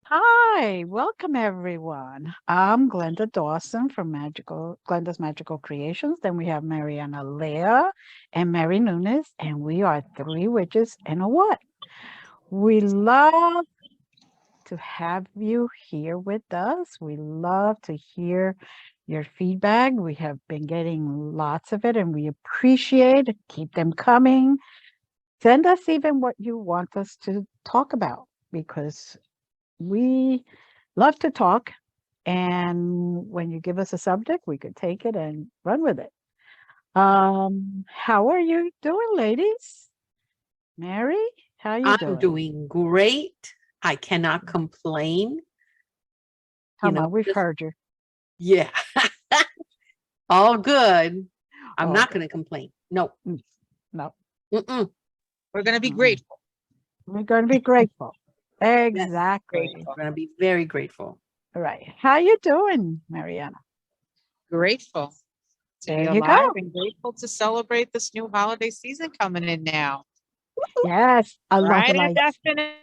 Hi, welcome everyone. I'm Glenda Dawson from Glenda's Magical Creations. Then we have Marianna Leah and Mary Nunez, and we are three witches and a what? We love to have you here with us. We love to hear your feedback. We have been getting lots of it and we appreciate it. Keep them coming. Send us even what you want us to talk about because we love to talk. And when you give us a subject, we could take it and run with it. How are you doing, ladies? Mary, how you I'm doing? doing great. I cannot complain. Come on, we've Just heard you. yeah, all good. I'm Oh, not good. going to complain. No. Mm, no, Mm-mm. We're going to be mm-mm. grateful. We're going to be grateful. Yes, Exactly. we're Grateful. going to be very grateful. Right. How you doing, Mariana? Grateful to There be you go. alive and grateful to celebrate this new holiday season coming in now. Yes, I love Right at that lights. finish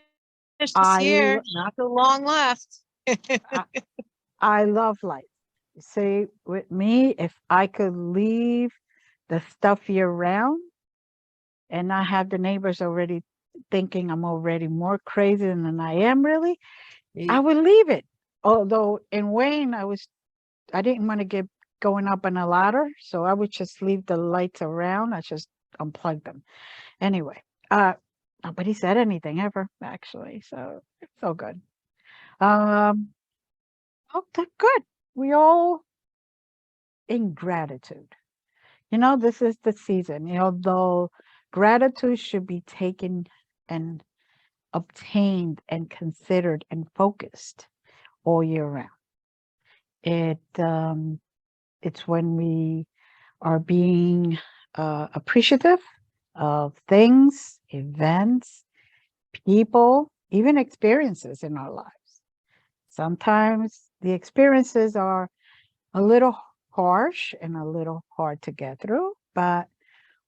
this year. I, Not l- too long left. I I love lights. See, with me, if I could leave the stuff year round and not have the neighbors already thinking I'm already more crazy than I am really, I Eh, would leave it. Although in Wayne, I didn't want to get going up on a ladder, so I would just leave the lights around. I just unplug them. Anyway, nobody said anything ever, actually, so it's all good. Um, oh, that's good. We all in gratitude. This is the season, though gratitude should be taken and obtained and considered and focused all year round. It's when we are being appreciative of things, events, people, even experiences in our lives. Sometimes the experiences are a little harsh and a little hard to get through, but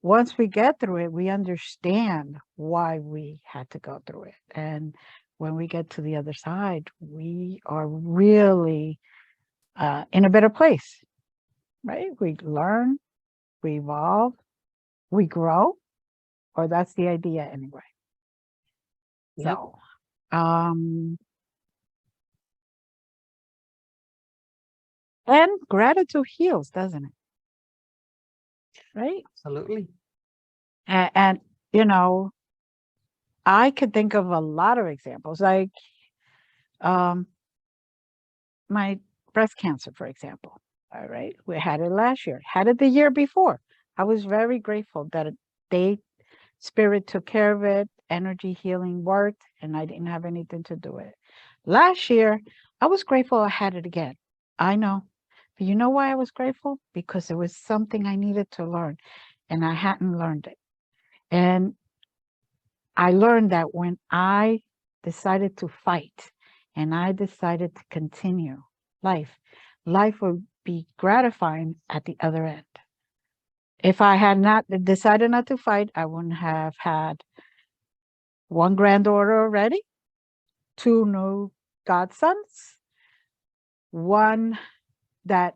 once we get through it, we understand why we had to go through it. And when we get to the other side, we are really in a better place, right? We learn, we evolve, we grow, or that's the idea anyway. Yep, So, um, and gratitude heals, doesn't it? Right? absolutely. And you know, I could think of a lot of examples, like um, my breast cancer, for example. All right. We had it last year, had it the year before. I was very grateful that they spirit took care of it, energy healing worked, and I didn't have anything to do with it. Last year, I was grateful I had it again. I know. But you know why I was grateful? Because it was something I needed to learn and I hadn't learned it. And I learned that when I decided to fight and I decided to continue life, life would be gratifying at the other end. If I had not decided not to fight, I wouldn't have had one granddaughter already, two new godsons, one that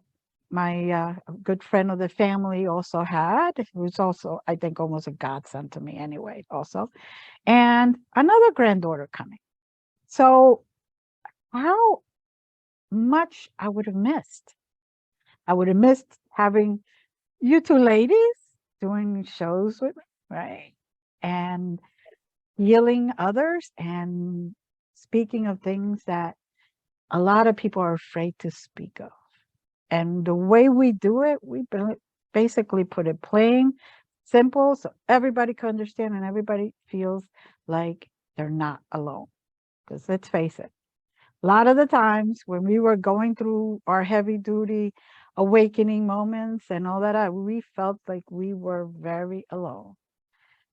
my good friend of the family also had, who's also, I think, almost a godson to me anyway, also, and another granddaughter coming. So how much I would have missed. I would have missed having you two ladies doing shows with me, right? And healing others and speaking of things that a lot of people are afraid to speak of. And the way we do it, basically put it plain, simple, so everybody can understand and everybody feels like they're not alone. Because let's face it, a lot of the times when we were going through our heavy duty awakening moments and all that, we felt like we were very alone.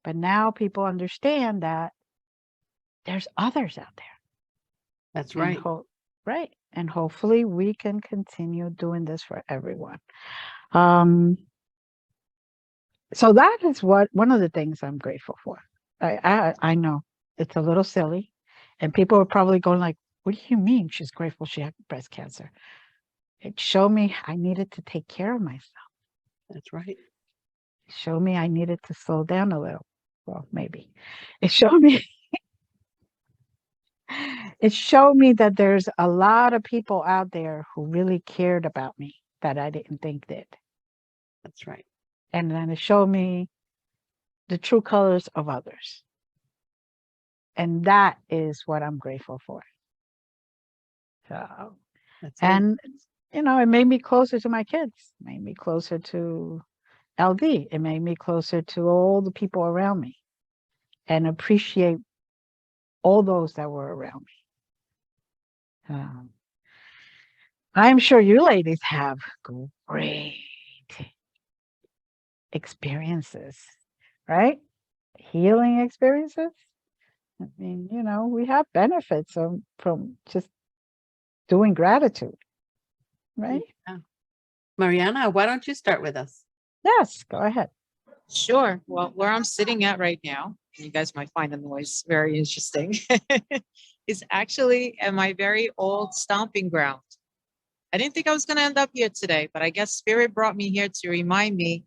But now people understand that there's others out That's there. And right. right. And hopefully we can continue doing this for everyone. Um, so that is what one of the things I'm grateful for. I know it's a little silly, and people are probably going like, What do you mean she's grateful she had breast cancer? It showed me I needed to take care of myself. That's right. It showed me I needed to slow down a little. Well, maybe. It showed me it showed me that there's a lot of people out there who really cared about me that I didn't think did. That's right. And then it showed me the true colors of others. And that is what I'm grateful for. So, That's it. and it made me closer to my kids, made me closer to LD. It made me closer to all the people around me and appreciate all those that were around me. I'm sure you ladies have great experiences, right? Healing experiences. I mean, we have benefits from just doing gratitude, right? Yeah. Mariana, why don't you start with us? Yes, go ahead. Sure. Well, where I'm sitting at right now, you guys might find the noise very interesting, is actually at my very old stomping ground. I didn't think I was going to end up here today, but I guess Spirit brought me here to remind me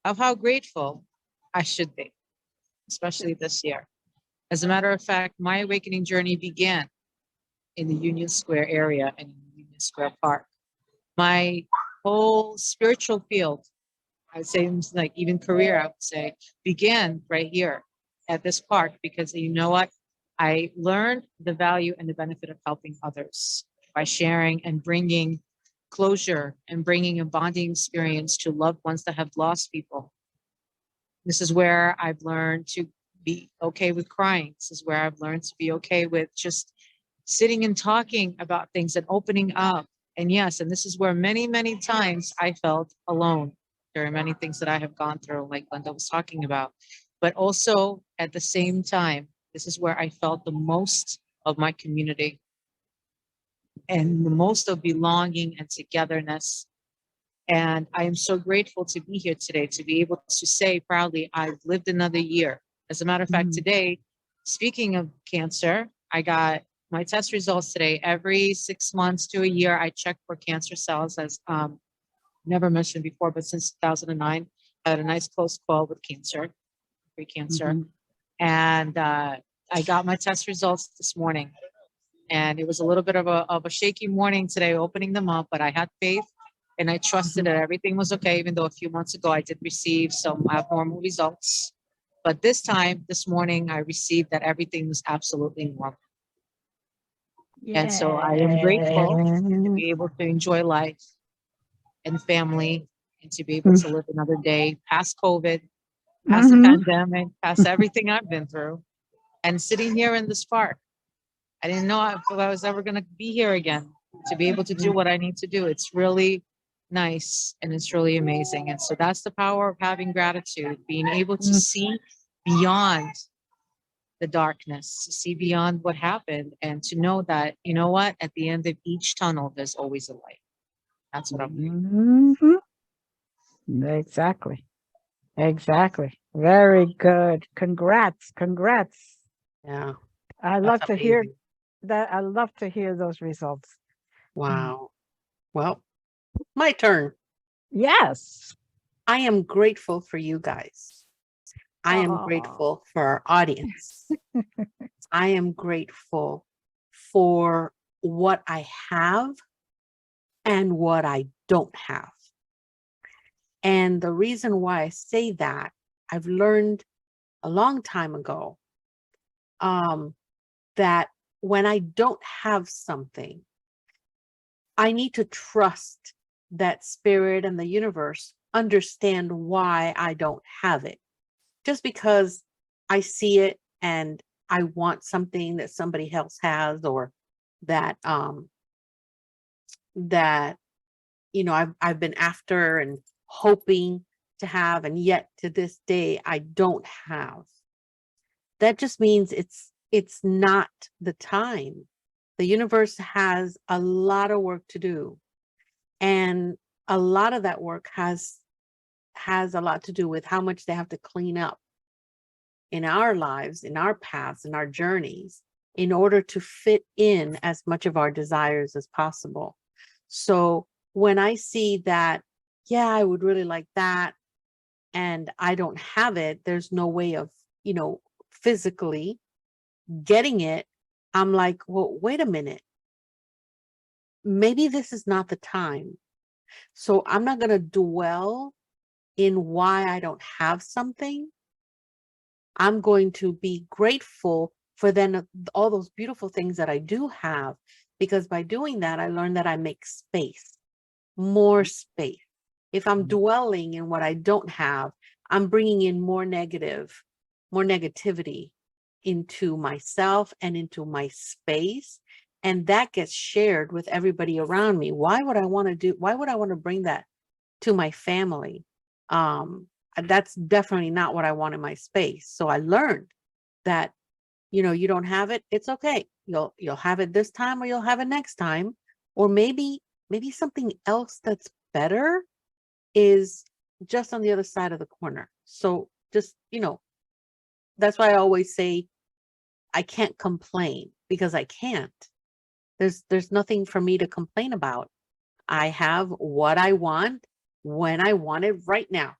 of how grateful I should be, especially this year. As a matter of fact, my awakening journey began in the Union Square area and in Union Square Park. My whole spiritual field, I'd say, like even career, I would say, began right here at this park because you know what? I learned the value and the benefit of helping others by sharing and bringing closure and bringing a bonding experience to loved ones that have lost people. This is where I've learned to be okay with crying. This is where I've learned to be okay with just sitting and talking about things and opening up. And yes, and this is where many, many times I felt alone. There are many things that I have gone through, like Glenda was talking about. But also at the same time, this is where I felt the most of my community and the most of belonging and togetherness. And I am so grateful to be here today, to be able to say proudly, I've lived another year. As a matter of fact, today, speaking of cancer, I got my test results today. Every 6 months to a year, I check for cancer cells, as never mentioned before, but since 2009, I had a nice close call with cancer, pre-cancer. And I got my test results this morning. And it was a little bit of a shaky morning today, opening them up, but I had faith and I trusted that everything was okay, even though a few months ago I did receive some abnormal results. But this morning, I received that everything was absolutely normal. And so I am grateful to be able to enjoy life and family and to be able to live another day past COVID, past the pandemic, past everything I've been through, and sitting here in this park. I didn't know if I was ever going to be here again to be able to do what I need to do. It's really nice and it's really amazing. And so that's the power of having gratitude, being able to see beyond the darkness, see beyond what happened, and to know that, you know what, at the end of each tunnel, there's always a light. That's what I'm doing. Exactly. Very good. Congrats. Yeah. I That's love to hear amazing. that. I love to hear those results. Wow. Well, my turn. Yes. I am grateful for you guys. I am Aw. grateful for our audience. I am grateful for what I have and what I don't have. And the reason why I say that, I've learned a long time ago that when I don't have something, I need to trust that spirit and the universe understand why I don't have it. Just because I see it and I want something that somebody else has, or that I've been after and hoping to have, and yet to this day I don't have. That just means it's not the time. The universe has a lot of work to do, and a lot of that work has a lot to do with how much they have to clean up in our lives, in our paths, in our journeys, in order to fit in as much of our desires as possible. So when I see that, yeah, I would really like that, and I don't have it, there's no way of, physically getting it. I'm like, well, wait a minute. Maybe this is not the time. So I'm not going to dwell in why I don't have something. I'm going to be grateful for then all those beautiful things that I do have, because by doing that, I learned that I make space, more space. If I'm dwelling in what I don't have, I'm bringing in more negativity into myself and into my space. And that gets shared with everybody around me. Why would I want to bring that to my family? That's definitely not what I want in my space. So I learned that, you don't have it, it's okay. You'll have it this time, or you'll have it next time. Or maybe something else that's better is just on the other side of the corner. So just, that's why I always say I can't complain, because I can't. There's nothing for me to complain about. I have what I want when I want it right now.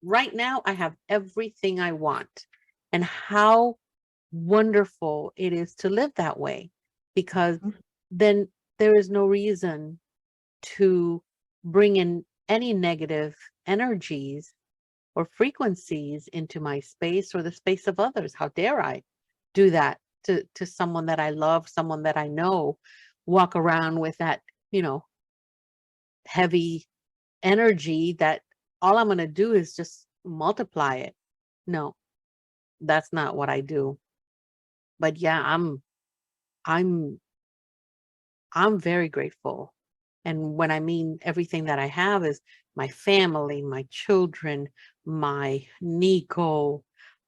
Right now, I have everything I want. And how wonderful it is to live that way, because then there is no reason to bring in any negative energies or frequencies into my space or the space of others. How dare I do that to someone that I love, someone that I know, walk around with that, heavy energy that all I'm going to do is just multiply it. No, that's not what I do. But yeah, I'm very grateful. And when I mean everything that I have is my family, my children, my Nico,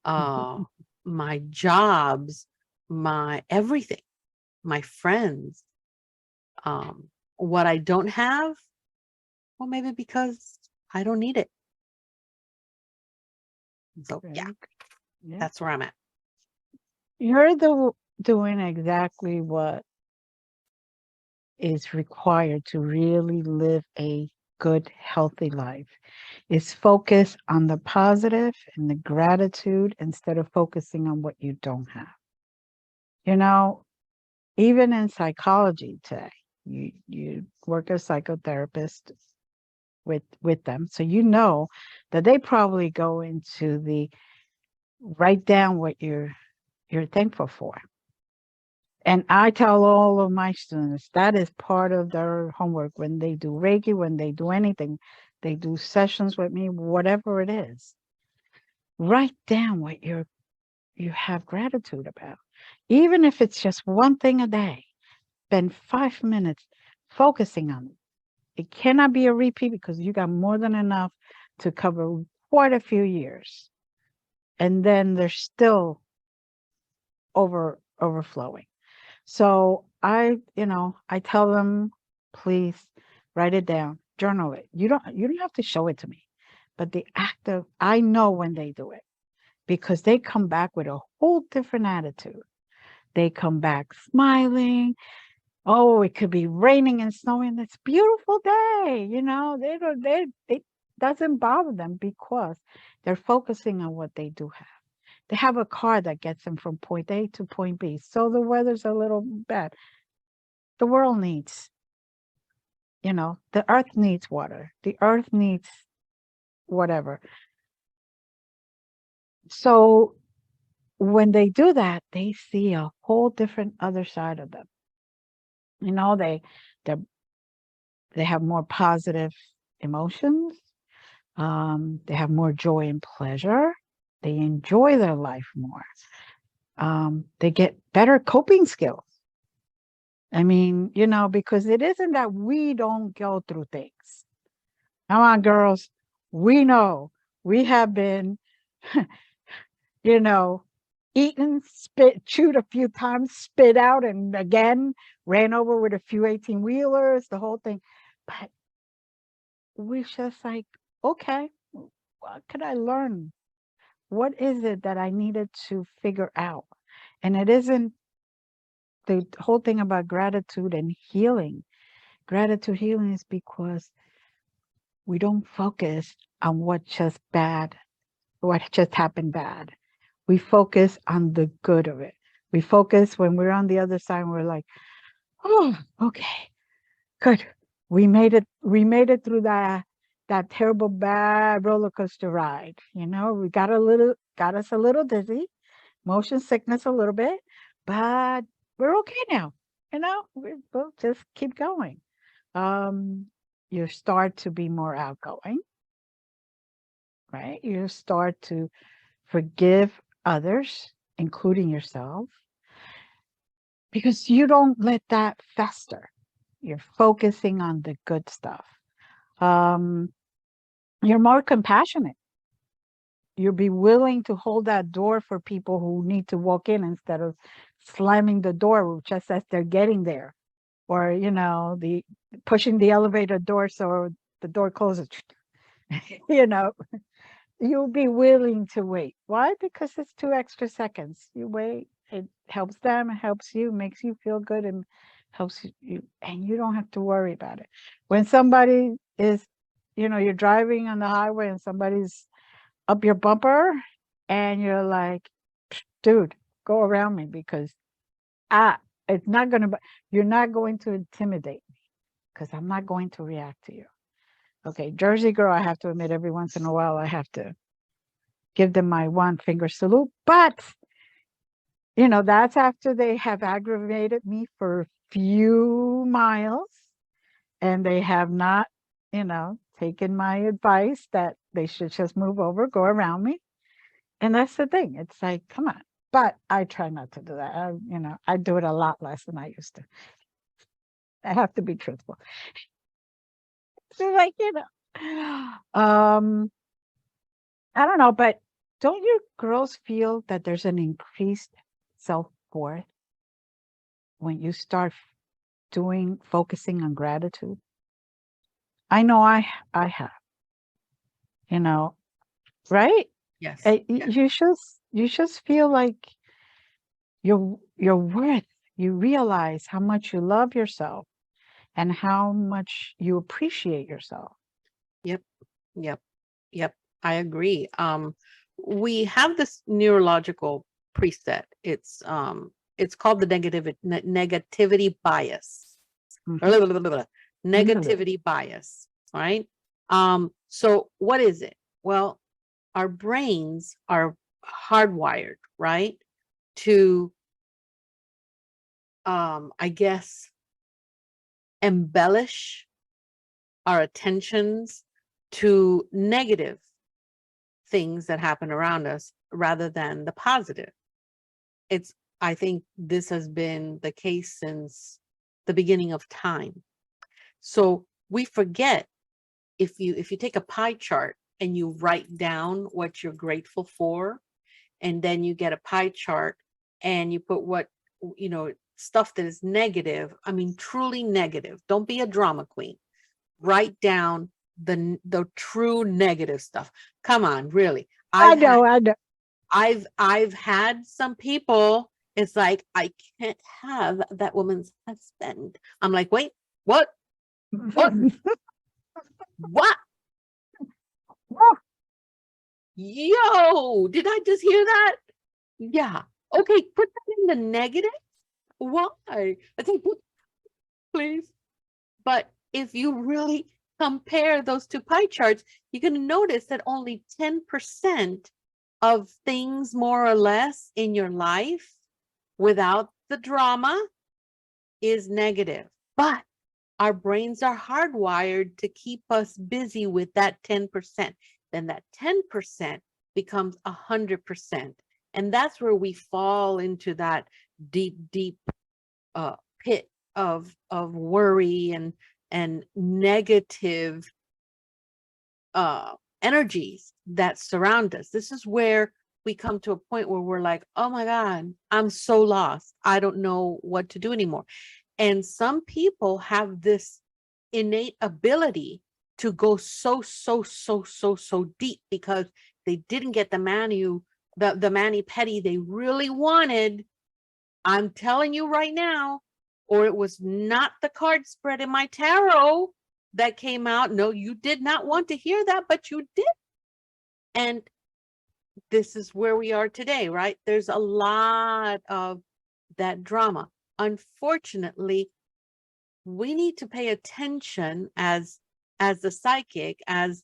my jobs, my everything, my friends. What I don't have, well, maybe because I don't need it. So yeah, Very Yeah. that's where I'm at. You're doing exactly what is required to really live a good, healthy life. Is focus on the positive and the gratitude instead of focusing on what you don't have. You know, even in psychology today, you work as a psychotherapist with them, so you know that they probably go into the write down what you're thankful for. And I tell all of my students that is part of their homework when they do Reiki, when they do anything, they do sessions with me, whatever it is. Write down what you have gratitude about. Even if it's just one thing a day, spend 5 minutes focusing on it. It cannot be a repeat because you got more than enough to cover quite a few years. And then there's still overflowing. So I tell them, please write it down, journal it. You don't have to show it to me, but the act of, I know when they do it because they come back with a whole different attitude. They come back smiling. Oh, it could be raining and snowing. It's a beautiful day. They don't, they doesn't bother them because they're focusing on what they do have. They have a car that gets them from point A to point B. So the weather's a little bad. The world needs, the earth needs water. The earth needs whatever. So when they do that, they see a whole different other side of them. They they have more positive emotions. They have more joy and pleasure. They enjoy their life more. They get better coping skills. I mean, because it isn't that we don't go through things. Come on, girls. We know we have been, you know, eaten, spit, chewed a few times, spit out, and again, ran over with a few 18-wheelers, the whole thing. But we're just like, okay, what could I learn? What is it that I needed to figure out? And it isn't the whole thing about gratitude and healing, gratitude healing is because we don't focus on what just bad, what just happened bad. We focus on the good of it. We focus when we're on the other side, we're like, oh, okay, good. We made it. We made it through that terrible bad roller coaster ride. You know, we got us a little dizzy, motion sickness a little bit, but we're okay now. You know, we'll just keep going. Um, you start to be more outgoing, right? You start to forgive others, including yourself, because you don't let that fester. You're focusing on the good stuff. Um, you're more compassionate. You'll be willing to hold that door for people who need to walk in instead of slamming the door just as they're getting there, or the pushing the elevator door so the door closes. you know, you'll be willing to wait. Why? Because it's 2 extra seconds. You wait. It helps them. It helps you. Makes you feel good and helps you. And you don't have to worry about it. When somebody is, you're driving on the highway and somebody's up your bumper and you're like, dude, go around me because it's not going to, you're not going to intimidate me because I'm not going to react to you. Okay, Jersey girl, I have to admit every once in a while I have to give them my one finger salute. But, that's after they have aggravated me for a few miles and they have not, taken my advice that they should just move over, go around me. And that's the thing. It's like, come on. But I try not to do that. I do it a lot less than I used to. I have to be truthful. So like, I don't know, but don't you girls feel that there's an increased self-worth when you start focusing on gratitude? I know I have, right? Yes. You just feel like your worth. You realize how much you love yourself and how much you appreciate yourself. Yep. Yep. Yep. I agree. We have this neurological preset. It's called the negativity bias. Mhm. Negativity bias, right? So what is it? Well, our brains are hardwired, right? To I guess embellish our attentions to negative things that happen around us rather than the positive. I think this has been the case since the beginning of time. So we forget, if you take a pie chart and you write down what you're grateful for, and then you get a pie chart and you put what, stuff that is negative, I mean, truly negative. Don't be a drama queen. Write down the true negative stuff. Come on, really. I know. I've had some people, it's like, I can't have that woman's husband. I'm like, wait, what? What? What? Yo, did I just hear that? Yeah. Okay, put that in the negative. Why? I think, please. But if you really compare those two pie charts, you're going to notice that only 10% of things, more or less, in your life without the drama is negative. But our brains are hardwired to keep us busy with that 10%. Then that 10% becomes 100%. And that's where we fall into that deep, deep pit of worry and negative energies that surround us. This is where we come to a point where we're like, oh my God, I'm so lost. I don't know what to do anymore. And some people have this innate ability to go so deep because they didn't get the mani-pedi they really wanted I'm telling you right now, or it was not the card spread in my tarot that came out. No, you did not want to hear that, but you did. And this is where we are today, right? There's a lot of that drama. Unfortunately, we need to pay attention as the psychic, as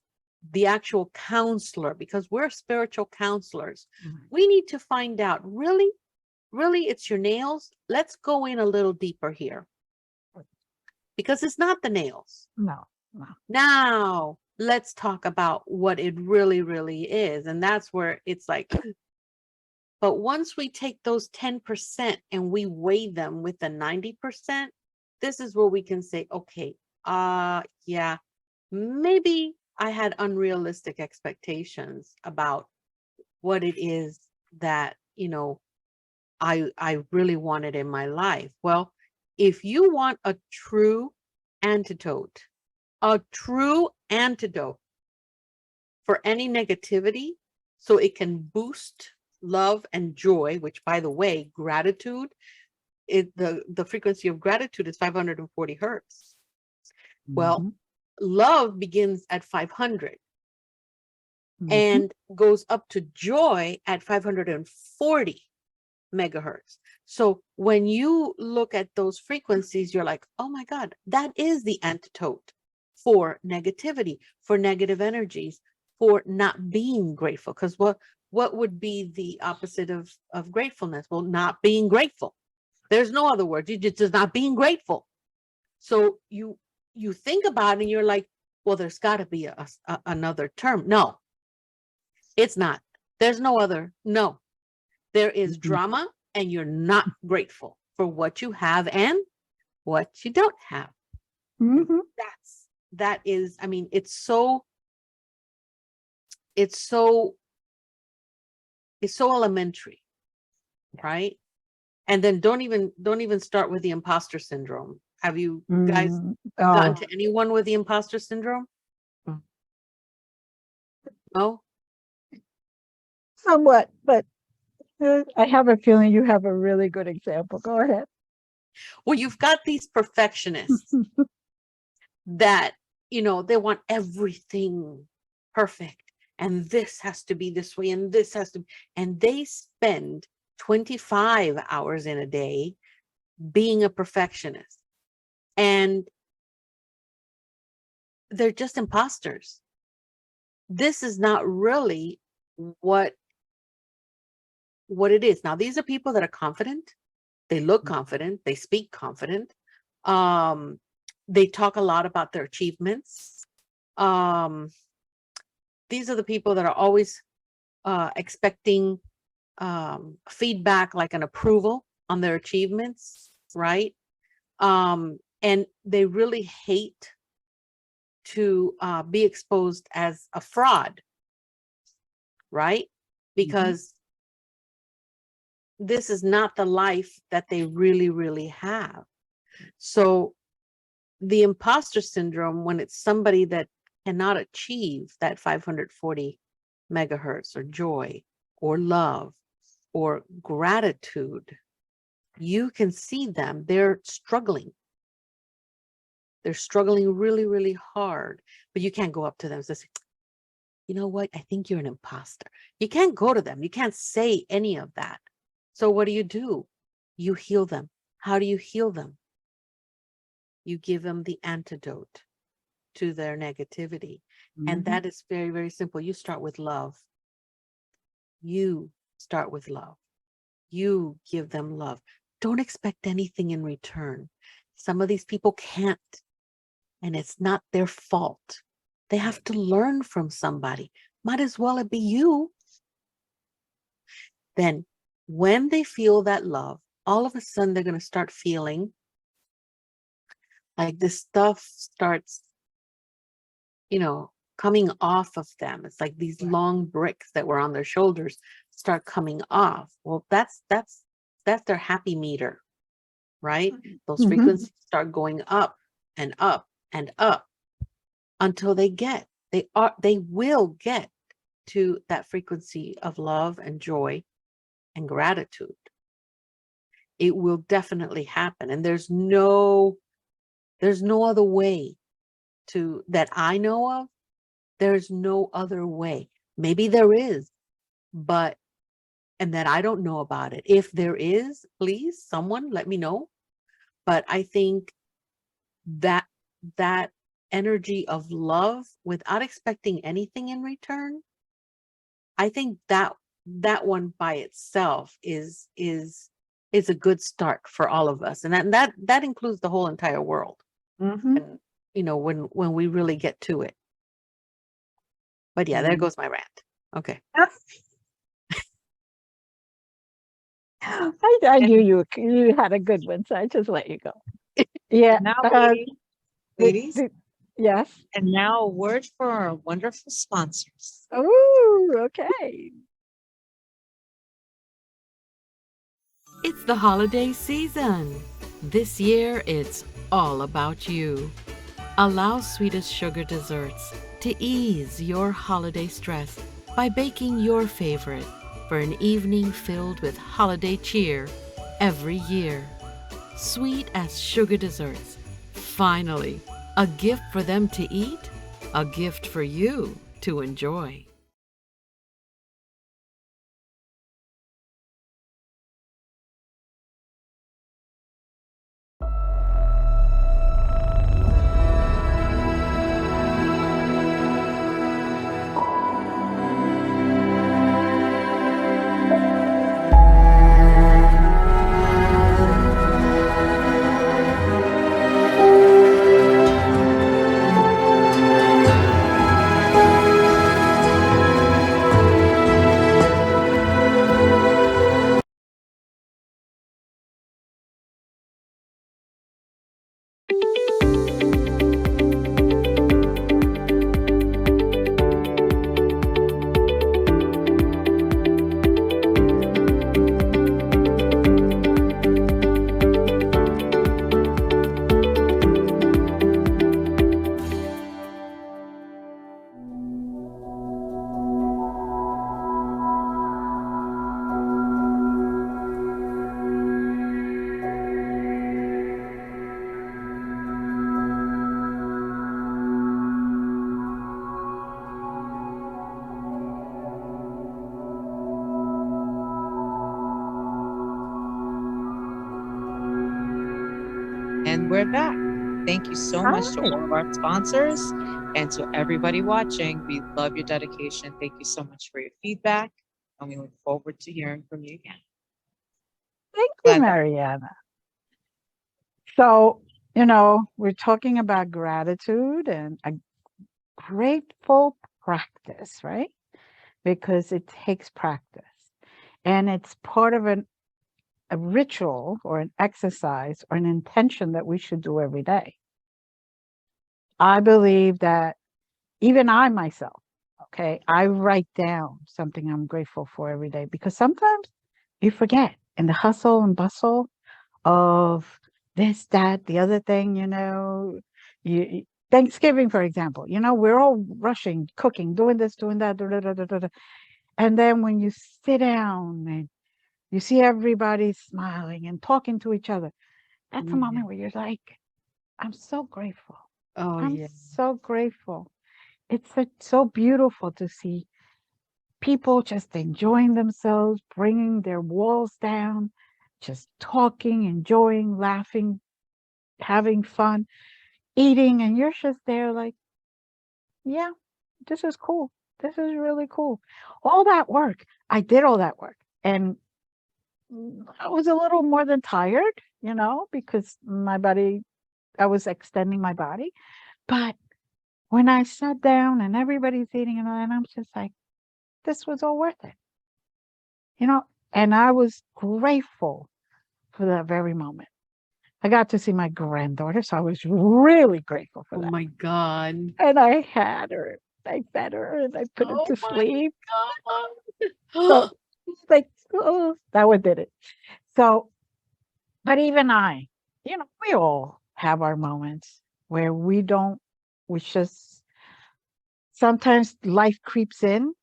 the actual counselor, because we're spiritual counselors. We need to find out, really, it's your nails. Let's go in a little deeper here, because it's not the nails. No. Now let's talk about what it really is. And that's where it's like, but once we take those 10% and we weigh them with the 90%, this is where we can say, okay, yeah, maybe I had unrealistic expectations about what it is that, I really wanted in my life. Well, if you want a true antidote for any negativity, so it can boost love and joy, which, by the way, gratitude, the frequency of gratitude is 540 hertz. Well, love begins at 500 and goes up to joy at 540 megahertz. So when you look at those frequencies, you're like, oh my God, that is the antidote for negativity, for negative energies, for not being grateful. Because what would be the opposite of gratefulness? Well, not being grateful. There's no other word. You're just not being grateful. So you think about it and you're like, well, there's got to be another term. No, it's not. There's no other. No, there is drama, and you're not grateful for what you have and what you don't have. That is, I mean, it's so elementary, right? And then don't even start with the imposter syndrome. Have you guys gotten to anyone with the imposter syndrome? No? Somewhat, but I have a feeling you have a really good example. Go ahead. Well, you've got these perfectionists that, they want everything perfect. And this has to be this way, and this has to be, and they spend 25 hours in a day being a perfectionist. And they're just imposters. This is not really what it is. Now, these are people that are confident. They look confident. They speak confident. They talk a lot about their achievements. These are the people that are always expecting feedback, like an approval on their achievements, right? And they really hate to be exposed as a fraud, right? Because this is not the life that they really have. So the imposter syndrome, when it's somebody that cannot achieve that 540 megahertz or joy or love or gratitude, you can see them. They're struggling. They're struggling really hard, but you can't go up to them and say, you know what? I think you're an imposter. You can't go to them. You can't say any of that. So what do? You heal them. How do you heal them? You give them the antidote to their negativity. And that is very simple. You start with love. You start with love. You give them love. Don't expect anything in return. Some of these people can't, and it's not their fault. They have to learn from somebody. Might as well it be you. Then when they feel that love, all of a sudden they're going to start feeling like this stuff starts, coming off of them. It's like these long bricks that were on their shoulders start coming off. Well, that's their happy meter, right? Those frequencies start going up and up and up until they will get to that frequency of love and joy and gratitude. it will definitely happen. And there's no other way to that I know of. There's no other way. Maybe there is, but and that I don't know about it. If there is, please, someone let me know. But I think that that energy of love without expecting anything in return, I think that one by itself is a good start for all of us. And that includes the whole entire world. Mhm. And when we really get to it. But yeah, there Mhm. goes my rant. Okay. I knew And, you had a good one, so I just let you go. Yeah. and now, The, ladies, the, yes. and now a word for our wonderful sponsors. Oh, okay. It's the holiday season. This year, it's all about you. Allow Sweetest Sugar Desserts to ease your holiday stress by baking your favorite for an evening filled with holiday cheer every year. Sweet as Sugar Desserts. Finally, a gift for them to eat, a gift for you to enjoy. And we're back. Thank you so much to Hi. all of our sponsors and to everybody watching. We love your dedication. Thank you so much for your feedback. And we look forward to hearing from you again. Thank you, Glenda. Mariana. So, we're talking about gratitude and a grateful practice, right? Because it takes practice and it's part of a ritual or an exercise or an intention that we should do every day. I believe that even I myself, okay, I write down something I'm grateful for every day because sometimes you forget in the hustle and bustle of this, that, the other thing, Thanksgiving, for example, we're all rushing, cooking, doing this, doing that, da, da, da, da, da, da. And then when you sit down and you see everybody smiling and talking to each other, that's a Yeah. moment where you're like, I'm so grateful. Oh I'm yeah. so grateful. It's so beautiful to see people just enjoying themselves, bringing their walls down, just talking, enjoying, laughing, having fun, eating, and you're just there like, yeah, this is cool. This is really cool. All that work, I did all that work, and I was a little more than tired, because I was extending my body. But when I sat down and everybody's eating and I'm just like, this was all worth it, you know, and I was grateful for that very moment. I got to see my granddaughter, so I was really grateful for Oh that. my God. And I had her, I fed her, and I put her Oh to my sleep. So God. it's like, oh, that one did it. So, but even we all have our moments where we just, sometimes life creeps in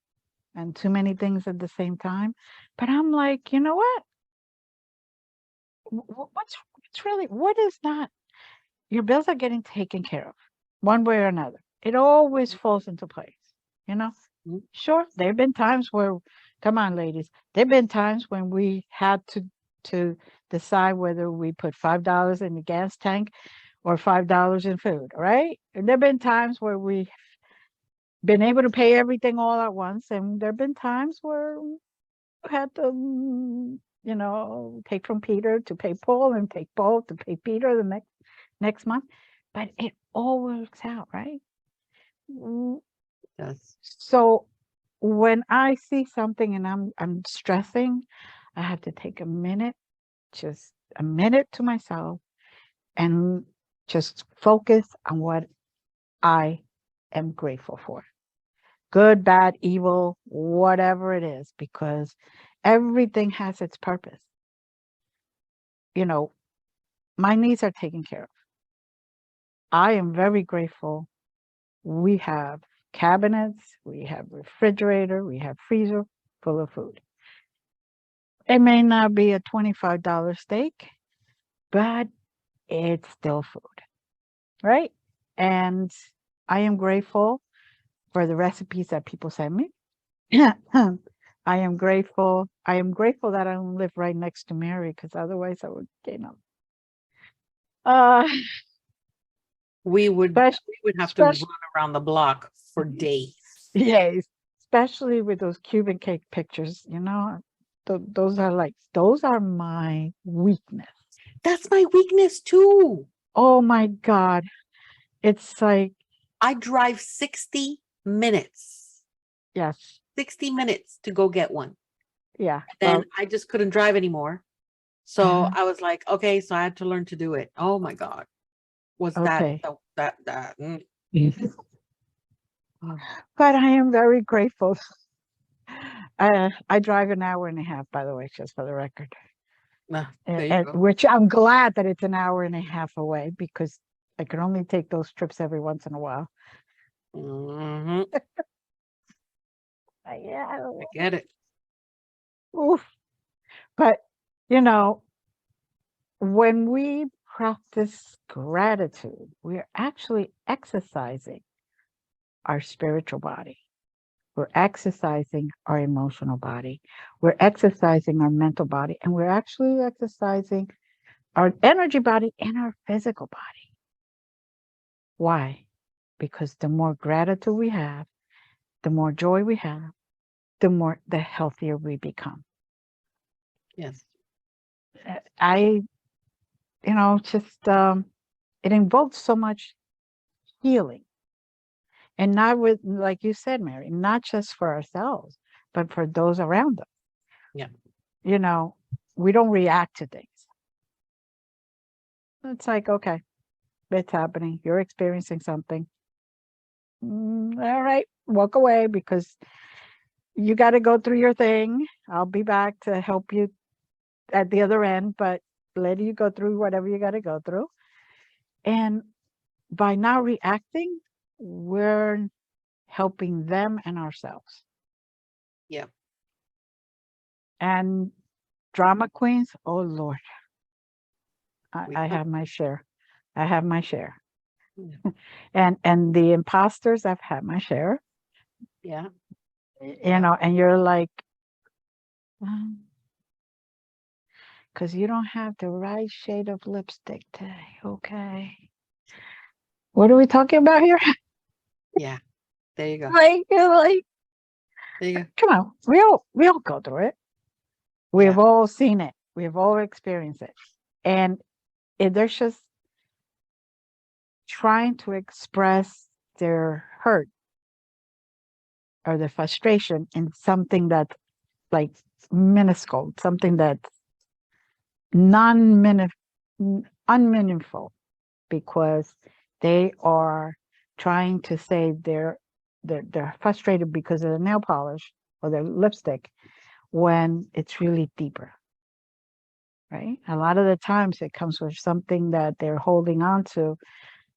and too many things at the same time. But I'm like, you know what? what's really, what is not? Your bills are getting taken care of one way or another. It always falls into place, you know? Mhm. Sure, there have been times where, come on, ladies, there have been times when we had to decide whether we put $5 in the gas tank or $5 in food, right? And there have been times where we've been able to pay everything all at once, and there have been times where we had to, take from Peter to pay Paul and take Paul to pay Peter the next month. But it all works out, right? Mm, Yes. So when I see something and I'm stressing, I have to take a minute, just a minute to myself, and just focus on what I am grateful for. Good, bad, evil, whatever it is, because everything has its purpose. You know, my needs are taken care of. I am very grateful. We have cabinets, we have refrigerator, we have freezer full of food. It may not be a $25 steak, but it's still food, right? And I am grateful for the recipes that people send me. I am grateful. I am grateful that I don't live right next to Mary, because otherwise I would, uh, We would especially, have to run especially, around the block for days. yes, especially with those Cuban cake pictures, those are my weakness. That's my weakness too. Oh my God. It's like, I drive 60 minutes, yes, 60 minutes to go get one. yeah. Then Well, I just couldn't drive anymore. So uh-huh, I was like, okay, so I had to learn to do it. Oh my God. Was okay. that? Oh, But I am very grateful. I drive an hour and a half, by the way, just for the record. there you go. Which I'm glad that it's an hour and a half away, because I can only take those trips every once in a while. Mhm, Yeah. I get it. Oof. But, when we practice gratitude, we're actually exercising our spiritual body. We're exercising our emotional body. We're exercising our mental body. And we're actually exercising our energy body and our physical body. Why? Because the more gratitude we have, the more joy we have, the healthier we become. Yes. I, just it involves so much healing, and not with, like you said, Mary, not just for ourselves, but for those around us. Yeah. We don't react to things. It's like, okay, it's happening. You're experiencing something. All right, walk away, because you got to go through your thing. I'll be back to help you at the other end, but let you go through whatever you got to go through. And by not reacting, we're helping them and ourselves. Yeah. And drama queens, oh Lord, We I come- have my share. I have my share. Yeah. And the imposters, I've had my share. Yeah. And you're like, because you don't have the right shade of lipstick today. Okay. What are we talking about here? Yeah. There you go. You're like, There you go. come on, we all go through it. We've Yeah. all seen it. We've all experienced it. And there's just trying to express their hurt or their frustration in something that's like minuscule, something that's unmeaningful, because they are trying to say they're frustrated because of the nail polish or their lipstick, when it's really deeper, right? A lot of the times it comes with something that they're holding on to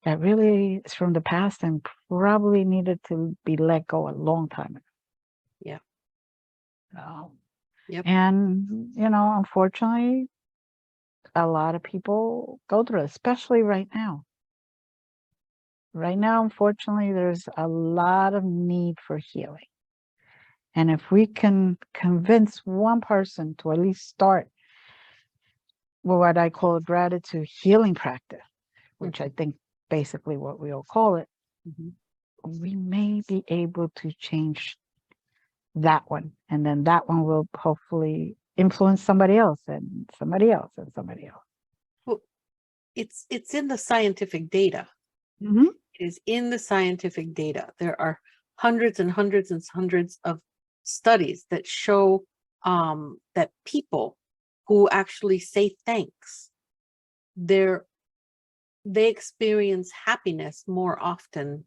that really is from the past and probably needed to be let go a long time ago. Yeah. Oh. Yep. And, unfortunately, a lot of people go through, especially right now. Right now, unfortunately, there's a lot of need for healing. And if we can convince one person to at least start with what I call a gratitude healing practice, which I think basically what we all call it, we may be able to change that one. And then that one will hopefully influence somebody else and somebody else and somebody else. Well, it's in the scientific data. Mm-hmm. It is in the scientific data. There are hundreds and hundreds and hundreds of studies that show that people who actually say thanks, they experience happiness more often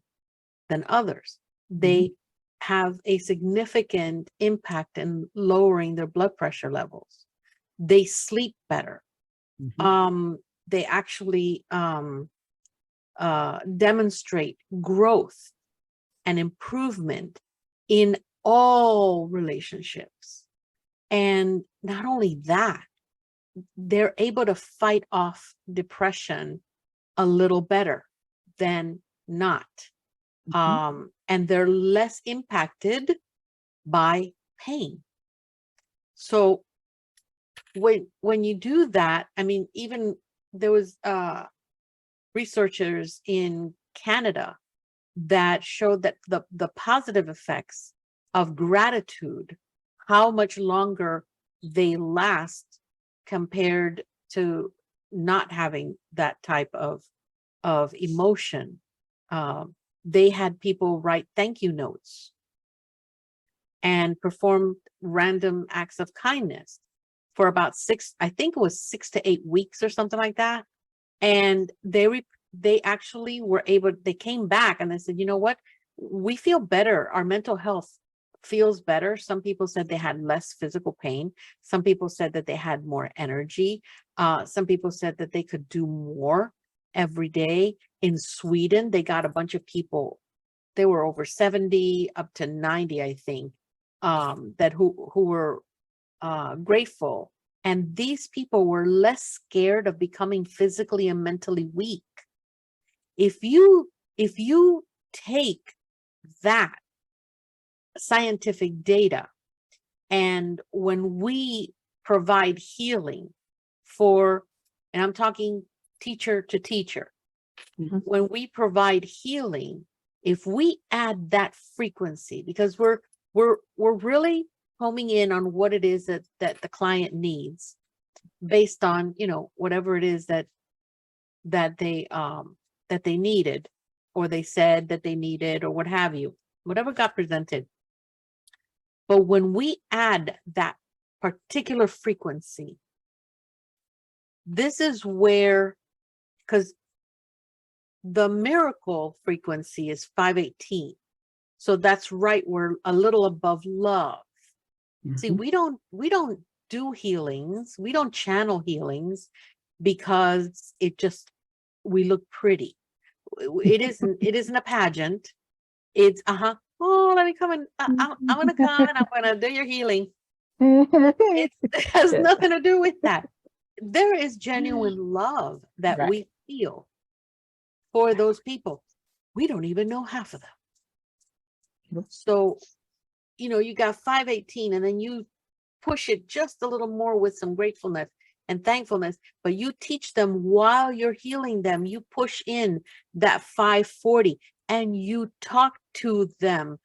than others. They have a significant impact in lowering their blood pressure levels. They sleep better. They actually demonstrate growth and improvement in all relationships. And not only that, they're able to fight off depression a little better than not. And they're less impacted by pain. So when you do that, I mean, even there was researchers in Canada that showed that the positive effects of gratitude, how much longer they last compared to not having that type of emotion. They had people write thank you notes and perform random acts of kindness for about 6 to 8 weeks or something like that. And they actually were able, they came back and they said, you know what, we feel better. Our mental health feels better. Some people said they had less physical pain. Some people said that they had more energy. Some people said that they could do more every day. In Sweden, they got a bunch of people, they were over 70 up to 90, I think, that who were grateful. And these people were less scared of becoming physically and mentally weak. If you take that scientific data, and when we provide healing for, and I'm talking teacher to teacher, when we provide healing, if we add that frequency, because we're really homing in on what it is that the client needs based on, you know, whatever it is that they needed, or they said that they needed, or what have you, whatever got presented. But when we add that particular frequency, this is where, because the miracle frequency is 518. So that's right, we're a little above love. See, we don't do healings. We don't channel healings because we look pretty. It isn't a pageant. It's oh, let me come and I'm gonna come and I'm gonna do your healing. It has nothing to do with that. There is genuine love that we feel for those people. We don't even know half of them. So, you know, you got 518 and then you push it just a little more with some gratefulness and thankfulness, but you teach them while you're healing them, you push in that 540 and you talk to them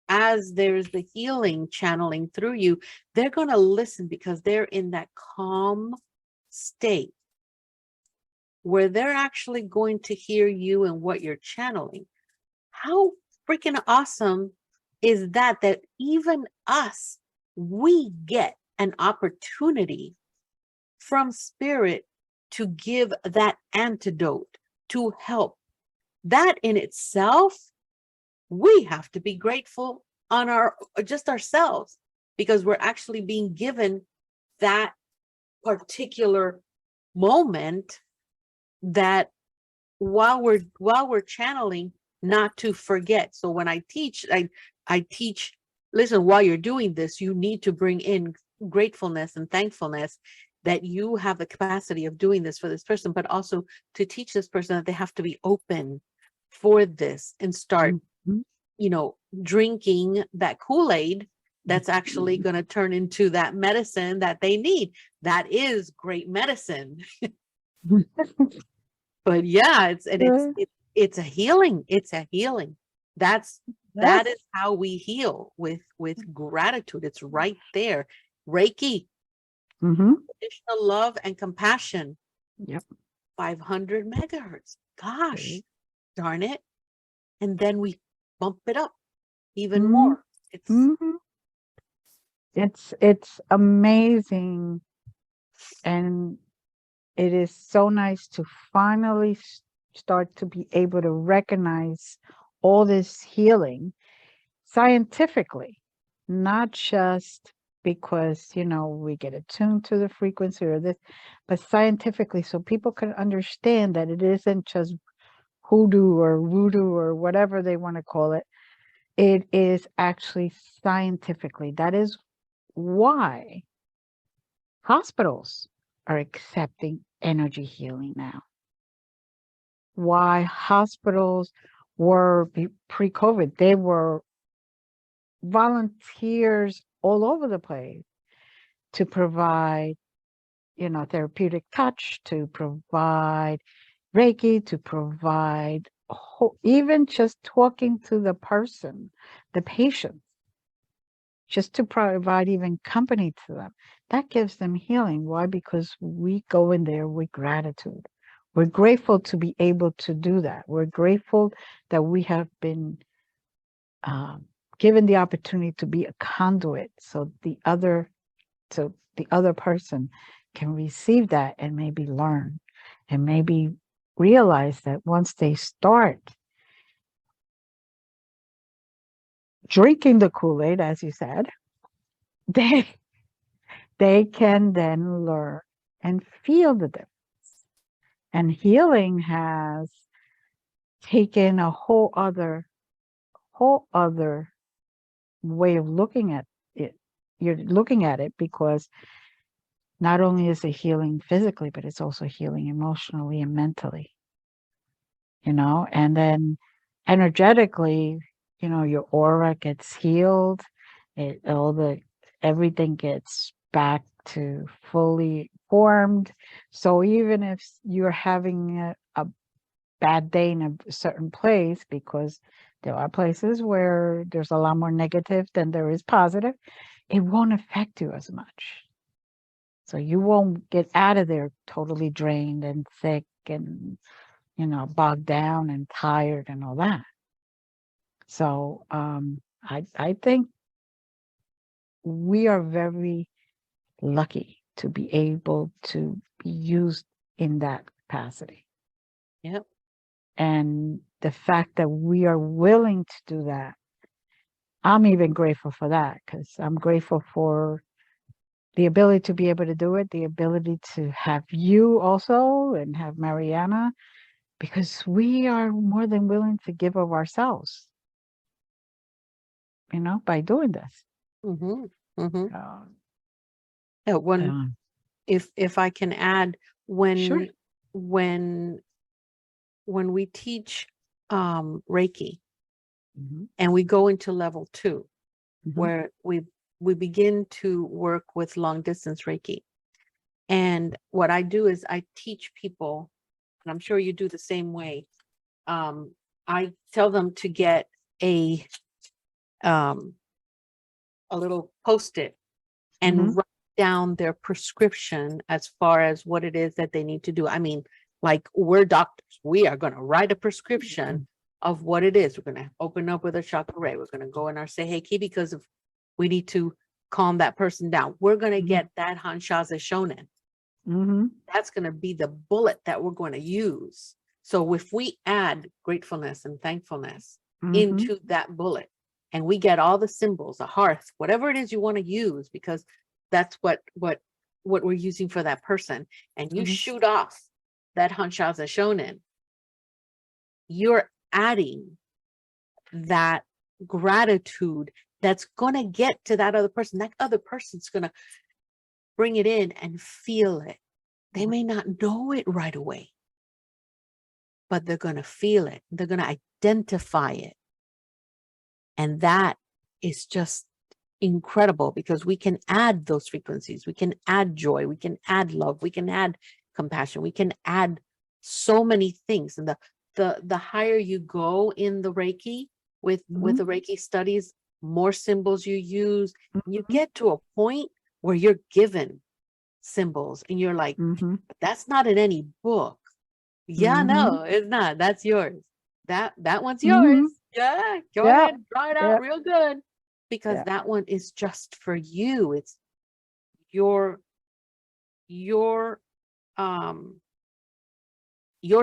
as there's the healing channeling through you. They're going to listen because they're in that calm state where they're actually going to hear you and what you're channeling. How freaking awesome is that even us, we get an opportunity from spirit to give that antidote, to help. That in itself, we have to be grateful on ourselves, because we're actually being given that particular moment that while we're channeling, not to forget. So when I teach, listen, while you're doing this, you need to bring in gratefulness and thankfulness, that you have the capacity of doing this for this person, but also to teach this person that they have to be open for this and start, Mhm. drinking that Kool-Aid that's actually going to turn into that medicine that they need. That is great medicine. But yeah, it's a healing. It's a healing. That Yes. is how we heal with gratitude. It's right there. Reiki, Mm-hmm. additional love and compassion. Yep. 500 megahertz. Gosh, See? darn it. And then we bump it up even Mhm. more. It's Mhm. It's amazing, and it is so nice to finally start to be able to recognize all this healing scientifically, not just because, we get attuned to the frequency or this, but scientifically, so people can understand that it isn't just hoodoo or voodoo or whatever they want to call it. It is actually scientifically. That is why hospitals are accepting energy healing now. Why hospitals were pre-COVID, they were volunteers all over the place to provide, therapeutic touch, to provide Reiki, to provide even just talking to the person, the patient, just to provide even company to them. That gives them healing. Why? Because we go in there with gratitude. We're grateful to be able to do that. We're grateful that we have been given the opportunity to be a conduit, so the other person can receive that and maybe learn and maybe realize that once they start drinking the Kool-Aid, as you said, they can then learn and feel the difference. And healing has taken a whole other way of looking at it. You're looking at it because not only is it healing physically, but it's also healing emotionally and mentally, and then energetically, your aura gets healed. Everything gets back to fully formed. So even if you're having a bad day in a certain place, because there are places where there's a lot more negative than there is positive, it won't affect you as much. So you won't get out of there totally drained and sick and, bogged down and tired and all that. So I think we are very lucky to be able to be used in that capacity. Yep. And the fact that we are willing to do that, I'm even grateful for that, because I'm grateful for the ability to be able to do it, the ability to have you also and have Marianna, because we are more than willing to give of ourselves, by doing this. Mm-hmm. Mm-hmm. Uh, Yeah, if I can add, Sure. when we teach Reiki Mhm, and we go into level 2, mhm, where we begin to work with long distance Reiki. And what I do is I teach people, and I'm sure you do the same way. I tell them to get a little Post-it and mhm, write down their prescription as far as what it is that they need to do. I mean, like, we're doctors. We are going to write a prescription of what it is. We're going to open up with a chakra ray. We're going to go in our say, hey, key, because of we need to calm that person down. We're going to Mhm. get that Hanshaza Shonen. mhm, That's going to be the bullet that we're going to use. So if we add gratefulness and thankfulness mhm, into that bullet, and we get all the symbols, a hearth, whatever it is you want to use, because that's what we're using for that person, and you Mhm. shoot off that Hanshaza Shonen, you're adding that gratitude that's going to get to that other person. That other person's going to bring it in and feel it. They may not know it right away, but they're going to feel it. They're going to identify it. And that is just incredible, because we can add those frequencies. We can add joy. We can add love. We can add compassion. We can add so many things. And the higher you go in the Reiki with the Reiki studies, more symbols you use, you get to a point where you're given symbols and you're like, that's not in any book. Yeah, no, it's not. That's yours. That one's yours. Yeah, go ahead, draw it out real good, because that one is just for you. It's your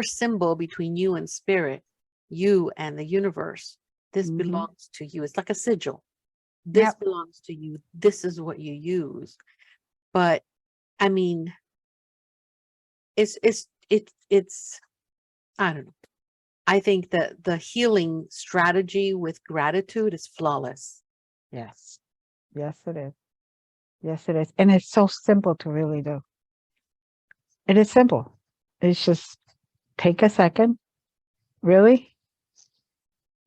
symbol between you and spirit, you and the universe. This belongs to you. It's like a sigil. This belongs to you. This is what you use. But I mean, it's I don't know. I think that the healing strategy with gratitude is flawless. Yes. Yes, it is. Yes, it is. And it's so simple to really do. It is simple. It's just take a second, really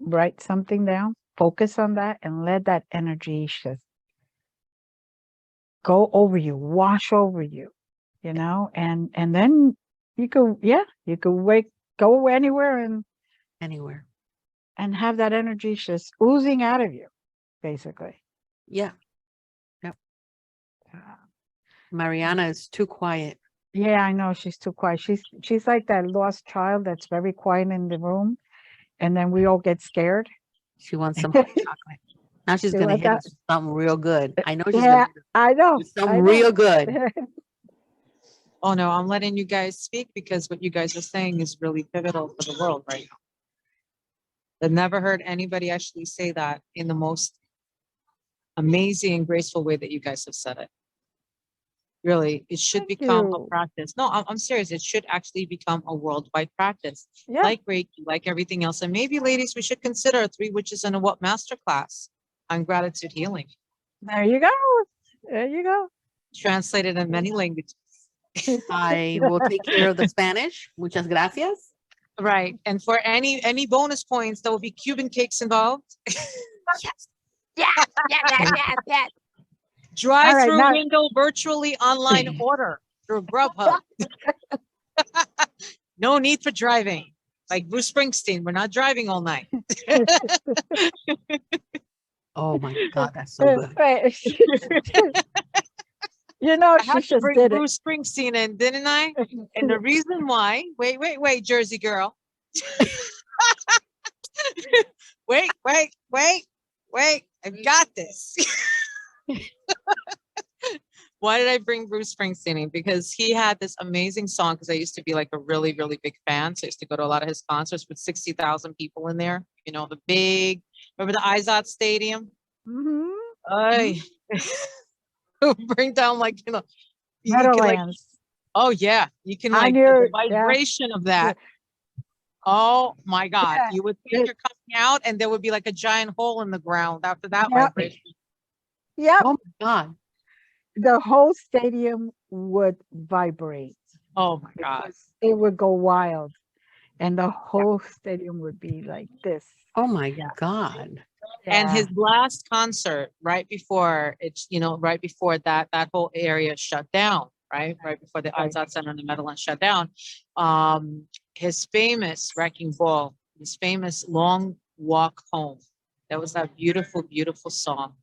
write something down, focus on that, and let that energy just go over you, wash over you, and then you could go anywhere and have that energy just oozing out of you, basically. Yeah. Yep. Marianna is too quiet. Yeah, I know she's too quiet. She's like that lost child that's very quiet in the room, and then we all get scared. She wants some hot chocolate. Now she's gonna hit us with something real good. I know she's Yeah, gonna I know. something real good. Oh no, I'm letting you guys speak because what you guys are saying is really pivotal for the world right now. I've never heard anybody actually say that in the most amazing and graceful way that you guys have said it. Really, it should Thank become a you. practice. No, I'm serious. It should actually become a worldwide practice, Yeah. like Reiki, like everything else. And maybe, ladies, we should consider a 3 Witches and a What masterclass on gratitude healing, There you go. There you go. translated in many languages. I will take care of the Spanish. Muchas gracias. Right. And for any bonus points, there will be Cuban cakes involved. Yes. Yes. Drive-through now- window virtually online order through Grubhub. No need for driving. Like Bruce Springsteen, we're not driving all night. Oh my God, that's so good. I She had to just bring did Bruce Springsteen in, didn't I? And the reason why, wait, Jersey girl. wait, I've got this. Why did I bring Bruce Springsteen in? Because he had this amazing song, because I used to be like a really, really big fan. So I used to go to a lot of his concerts with 60,000 people in there. Remember the Izod Stadium? I bring down you can, Meadowlands. oh yeah, you can the vibration of that. Oh my God. Yeah. You would think you're coming out and there would be like a giant hole in the ground after that vibration. Yep. Oh my God. The whole stadium would vibrate. Oh my God. It would go wild. And the whole stadium would be like this. Oh my God. And his last concert, right before that whole area shut down, right before the Izod Center in the Meadowlands shut down, his famous Wrecking Ball, his famous Long Walk Home. That was that beautiful, beautiful song.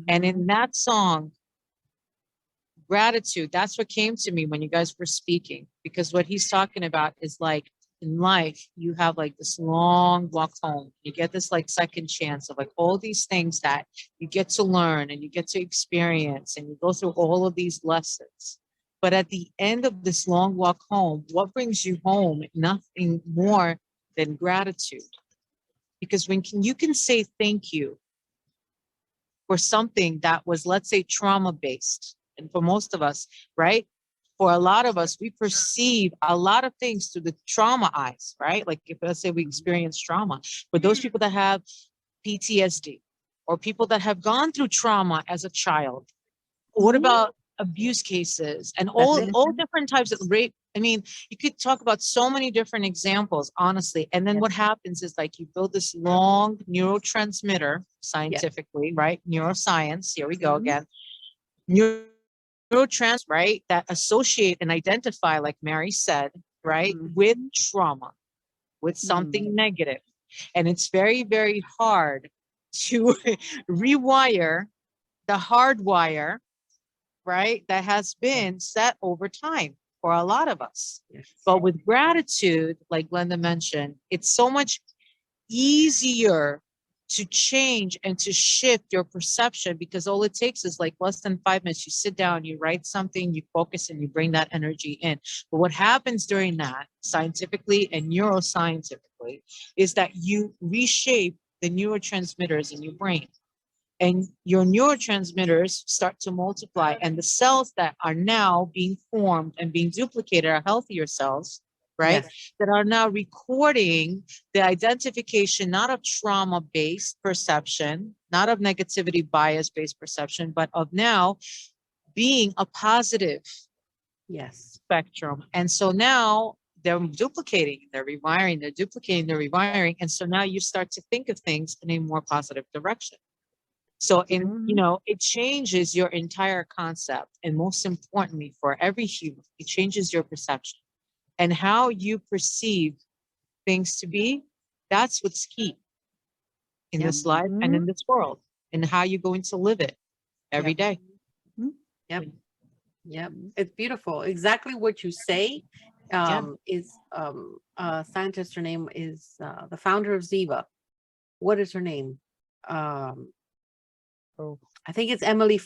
And in that song, gratitude, that's what came to me when you guys were speaking, because what he's talking about is like in life, you have like this long walk home. You get this like second chance of like all these things that you get to learn and you get to experience, and you go through all of these lessons. But at the end of this long walk home, what brings you home? Nothing more than gratitude. Because when you can say thank you for something that was, let's say, trauma-based, and for most of us, right? For a lot of us, we perceive a lot of things through the trauma eyes, right? Like if let's say we experience trauma. For those people that have PTSD or people that have gone through trauma as a child, what about abuse cases and That's it. all different types of rape. I mean, you could talk about so many different examples, honestly. And then Yes. what happens is like you build this long neurotransmitter scientifically, right? Neuroscience, here we go Mhm. again. Neurotrans, right? That associate and identify, like Mary said, right? Mhm. With trauma, with something negative. And it's very, very hard to rewire the hardwire, right? That has been set over time for a lot of us. Yes. But with gratitude, like Glenda mentioned, it's so much easier to change and to shift your perception, because all it takes is like less than 5 minutes. You sit down, you write something, you focus, and you bring that energy in. But what happens during that, scientifically and neuroscientifically, is that you reshape the neurotransmitters in your brain. And your neurotransmitters start to multiply, and the cells that are now being formed and being duplicated are healthier cells, right? Yes. That are now recording the identification, not of trauma-based perception, not of negativity bias-based perception, but of now being a positive Yes. spectrum. And so now they're duplicating, they're rewiring, they're duplicating, they're rewiring. And so now you start to think of things in a more positive direction. So it changes your entire concept. And most importantly, for every human, it changes your perception and how you perceive things to be. That's what's key in Yep. this life and in this world, and how you're going to live it every Yep. day. Yep. Yep. It's beautiful. Exactly what you say. Is a scientist, her name is the founder of Ziva. What is her name? I think it's Emily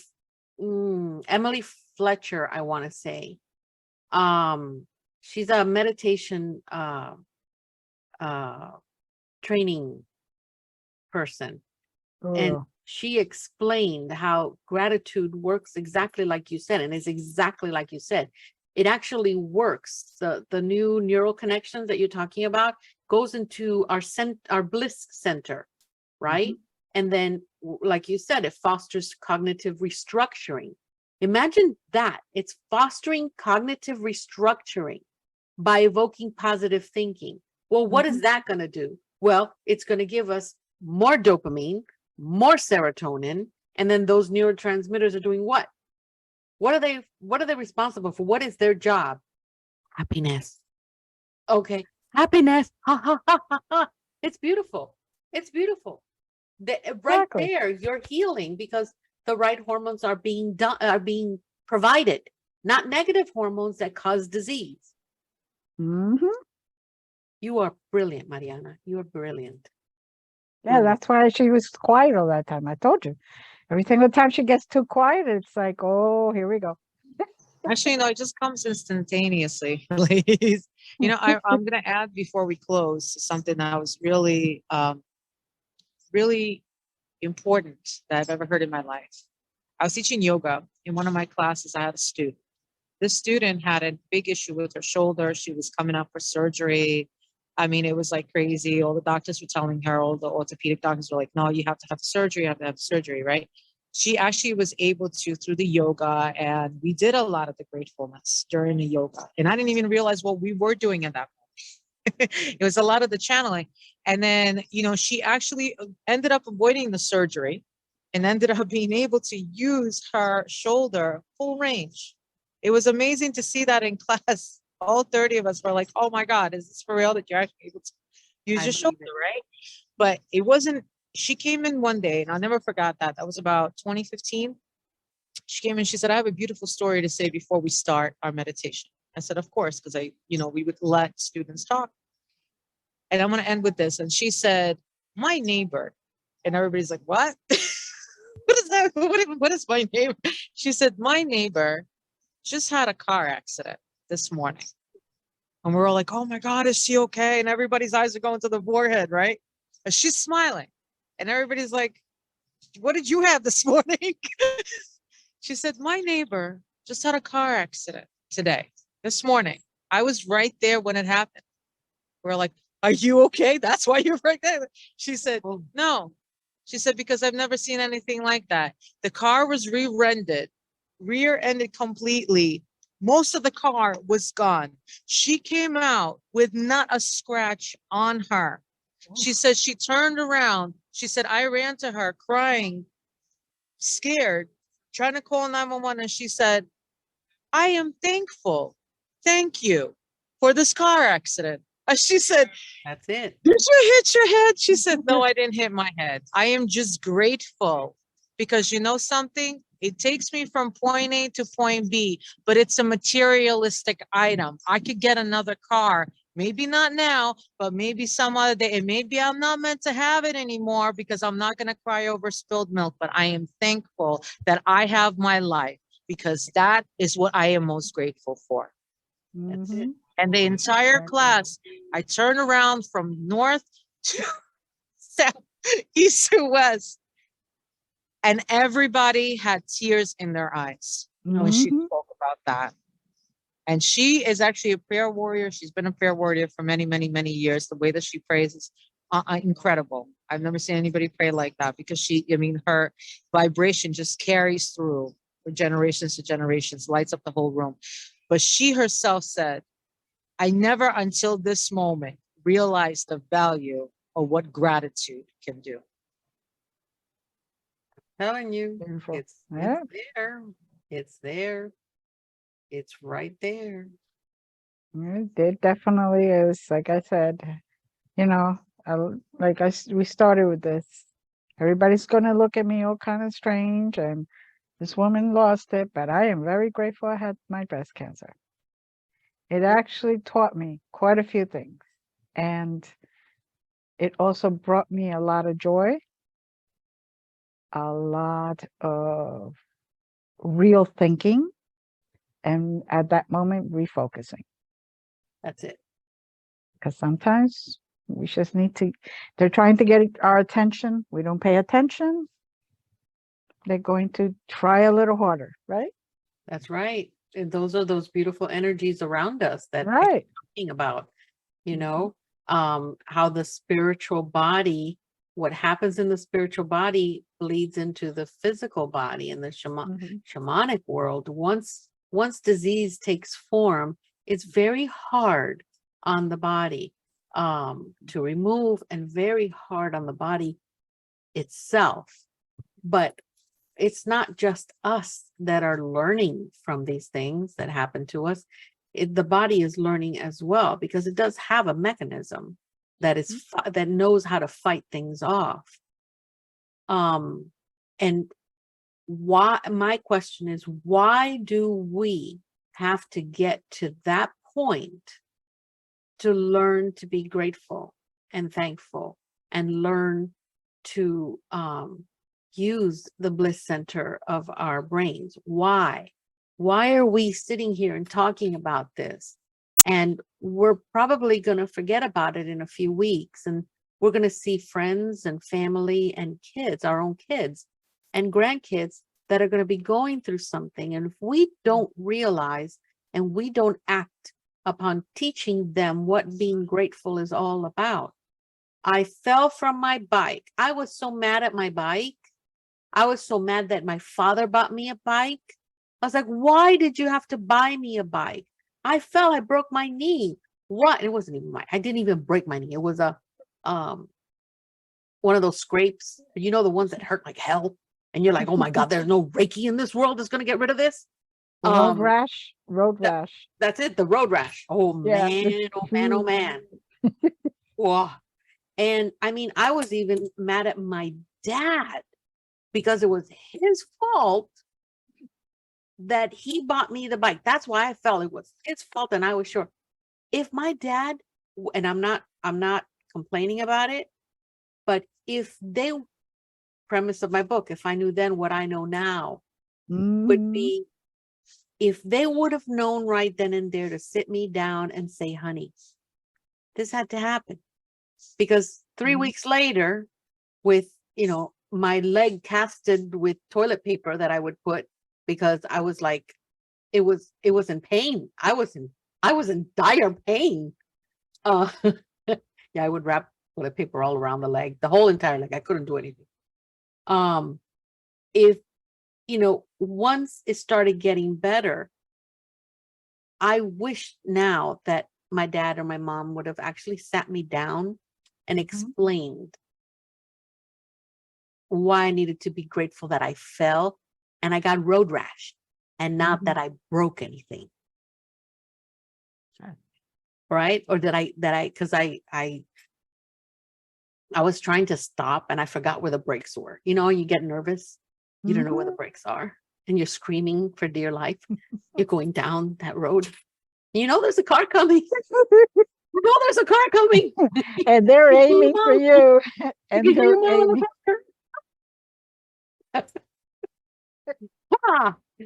Fletcher, I want to say. She's a meditation training person. And she explained how gratitude works exactly like you said, and it's exactly like you said. It actually works. The new neural connections that you're talking about goes into our bliss center, right? And then, like you said, it fosters cognitive restructuring. Imagine that. It's fostering cognitive restructuring by evoking positive thinking. Well, what is that going to do? Well, it's going to give us more dopamine, more serotonin, and then those neurotransmitters are doing what? What are they responsible for? What is their job? Happiness. Okay. Happiness. Ha ha ha ha ha. It's beautiful. It's beautiful. Right there, you're healing because the right hormones are being provided, not negative hormones that cause disease. You are brilliant, Mariana. You are brilliant. Yeah, that's why she was quiet all that time. I told you. Every single time she gets too quiet, it's like, oh, here we go. Actually, no, it just comes instantaneously, ladies. I'm going to add before we close something that was really, really important that I've ever heard in my life. I was teaching yoga. In one of my classes, I had a student. This student had a big issue with her shoulder. She was coming up for surgery. I mean, it was like crazy. All the doctors were telling her, all the orthopedic doctors were like, no, you have to have surgery, you have to have surgery, right? She actually was able to, through the yoga, and we did a lot of the gratefulness during the yoga. And I didn't even realize what we were doing at that point. It was a lot of the channeling. And then, she actually ended up avoiding the surgery and ended up being able to use her shoulder full range. It was amazing to see that in class. All 30 of us were like, oh my God, is this for real that you're actually able to use your shoulder, right? But it wasn't, she came in one day, and I'll never forget that. That was about 2015. She came in, she said, I have a beautiful story to say before we start our meditation. I said, of course, because we would let students talk. And I'm going to end with this. And she said, my neighbor, and everybody's like, what? What is that? What is my neighbor? She said, my neighbor just had a car accident this morning. And we're all like, oh my God, is she okay? And everybody's eyes are going to the forehead, right? And she's smiling. And everybody's like, what did you have this morning? She said, my neighbor just had a car accident this morning. I was right there when it happened. We're like, are you okay? That's why you're right there. She said, no. She said, because I've never seen anything like that. The car was rear-ended rear-ended completely. Most of the car was gone. She came out with not a scratch on her. She said she turned around. She said, I ran to her crying, scared, trying to call 911. And she said, I am thankful. Thank you for this car accident. She said, That's it. did you hit your head? She said, no, I didn't hit my head. I am just grateful because you know something? It takes me from point A to point B, but it's a materialistic item. I could get another car, maybe not now, but maybe some other day. And maybe I'm not meant to have it anymore because I'm not going to cry over spilled milk, but I am thankful that I have my life because that is what I am most grateful for. That's it. And the entire class, I turned around from north to south, east to west, and everybody had tears in their eyes when she spoke about that. And she is actually a prayer warrior. She's been a prayer warrior for many, many, many years. The way that she prays is incredible. I've never seen anybody pray like that because her vibration just carries through for generations to generations, lights up the whole room. But she herself said, I never until this moment realized the value of what gratitude can do. Telling you, Beautiful. it's Yeah. there. It's there. It's right there. It definitely is. Like I said, you know, we started with this. Everybody's going to look at me all kind of strange, and this woman lost it, but I am very grateful I had my breast cancer. It actually taught me quite a few things, and it also brought me a lot of joy, a lot of real thinking, and at that moment, refocusing. That's it. Because sometimes we just need to, they're trying to get our attention. We don't pay attention. They're going to try a little harder, right? That's right. And those are those beautiful energies around us that we're Right. talking about, how the spiritual body, what happens in the spiritual body bleeds into the physical body in the shamanic world. Once disease takes form, it's very hard on the body to remove and very hard on the body itself. But it's not just us that are learning from these things that happen to us. The body is learning as well because it does have a mechanism that is that knows how to fight things off. And why, my question is, why do we have to get to that point to learn to be grateful and thankful and learn to use the bliss center of our brains? Why are we sitting here and talking about this? And we're probably going to forget about it in a few weeks, and we're going to see friends and family and kids, our own kids and grandkids, that are going to be going through something. And if we don't realize and we don't act upon teaching them what being grateful is all about. I fell from my bike. I was so mad at my bike. I was so mad that my father bought me a bike. I was like, why did you have to buy me a bike? I fell, I broke my knee. What? It wasn't even I didn't even break my knee. It was a one of those scrapes, the ones that hurt like hell. And you're like, oh my God, there's no Reiki in this world that's going to get rid of this. Road rash. That's it. The road rash. Oh Yeah. man, oh man, oh man. Whoa. And I mean, I was even mad at my dad because it was his fault that he bought me the bike. That's why I felt it was his fault. And I was sure if my dad, and I'm not complaining about it, but if they, premise of my book, if I knew then what I know now, would be, if they would have known right then and there to sit me down and say, honey, this had to happen. Because 3 weeks later, with, my leg casted with toilet paper that I would put, because I was like, it was in pain. I was in dire pain. Yeah, I would wrap toilet paper all around the leg, the whole entire leg. I couldn't do anything. If once it started getting better, I wish now that my dad or my mom would have actually sat me down and explained why I needed to be grateful that I fell and I got road rash and not that I broke anything. Sure. Right? Or because I was trying to stop and I forgot where the brakes were. You get nervous. You don't know where the brakes are and you're screaming for dear life. You're going down that road. There's a car coming. There's a car coming. And they're aiming for you. And they're aiming.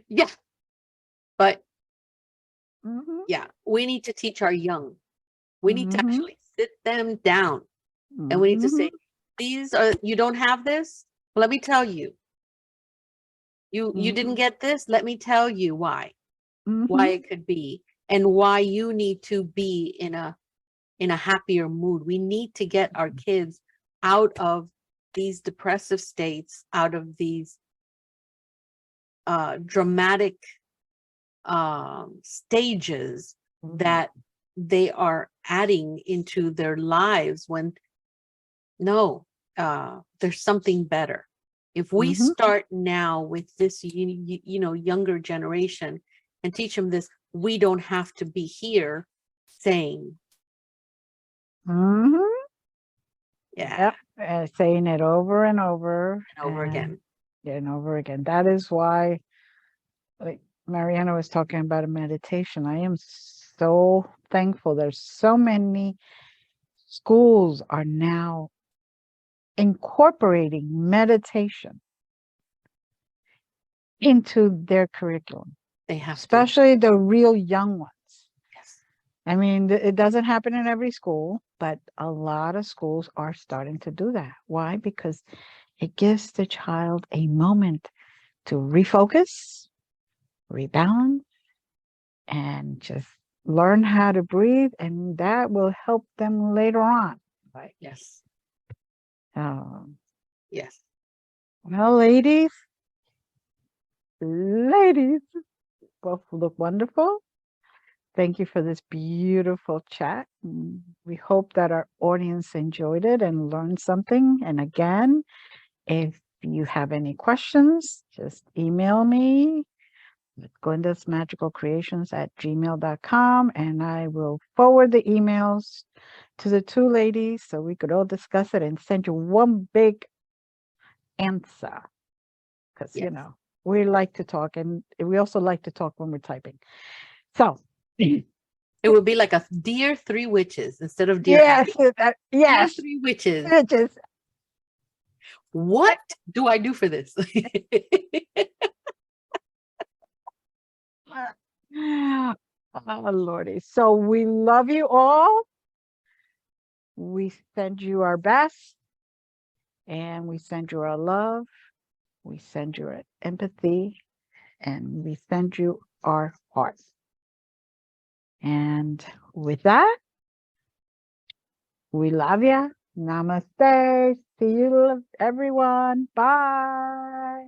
Yeah. But Mhm. yeah, we need to teach our young. We need to actually sit them down and we need to say, you don't have this. Let me tell you. You didn't get this. Let me tell you why it could be and why you need to be in a happier mood. We need to get our kids out of these depressive states, out of these dramatic stages that they are adding into their lives when there's something better. If we start now with this younger generation and teach them this, we don't have to be here saying Yep. Saying it over and over again. And over again. That is why, like Marianna was talking about a meditation. I am so thankful. There's so many schools are now incorporating meditation into their curriculum. They have especially the real young ones. Yes. I mean, it doesn't happen in every school, but a lot of schools are starting to do that. Why? Because it gives the child a moment to refocus, rebalance, and just learn how to breathe, and that will help them later on. Like, Yes. Yes. Well, ladies, both look wonderful. Thank you for this beautiful chat. We hope that our audience enjoyed it and learned something. And again, if you have any questions, just email me at glendasmagicalcreations@gmail.com, and I will forward the emails to the two ladies so we could all discuss it and send you one big answer. Because, we like to talk, and we also like to talk when we're typing. So it would be like a Dear Three Witches instead of Dear yes, Dear Three Witches. What do I do for this? Oh, Lordy. So we love you all. We send you our best, and we send you our love. We send you our empathy, and we send you our hearts. And with that, we love you. Namaste. See you, everyone. Bye.